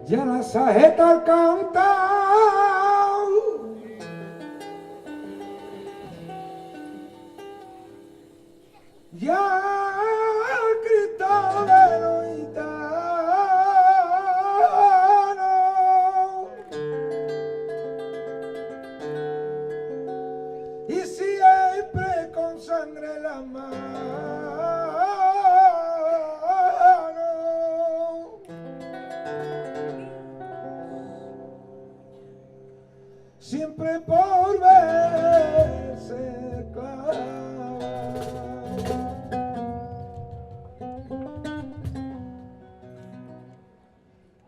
Ya la sajeta al cantar, ya el cristal de los gitanos, y siempre con sangre en la mano. Siempre por verse clara.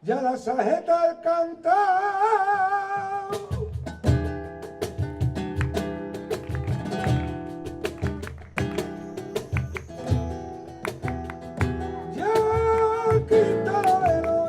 Ya la sajeta al cantar, ya quita de los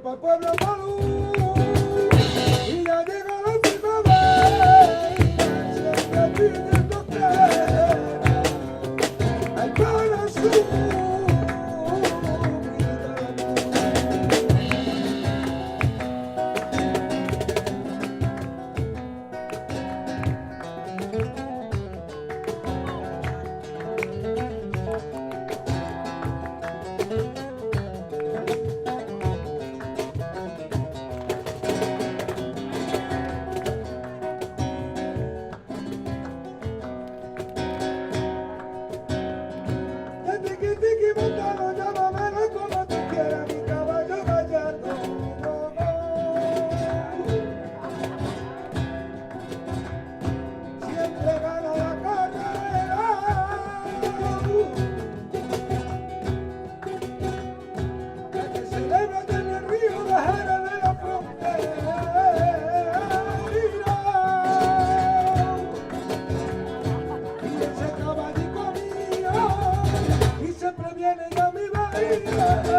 pa' Pueblo Malú, y ya llega la primavera, siempre pidiendo que hay para su tiki montano, llámamelo como tú quieras, mi caballo gallardo. Siempre gana la carrera, la que celebra en el río de Jerez de la Frontera. Y ese caballico mío siempre vienen a mi bahía.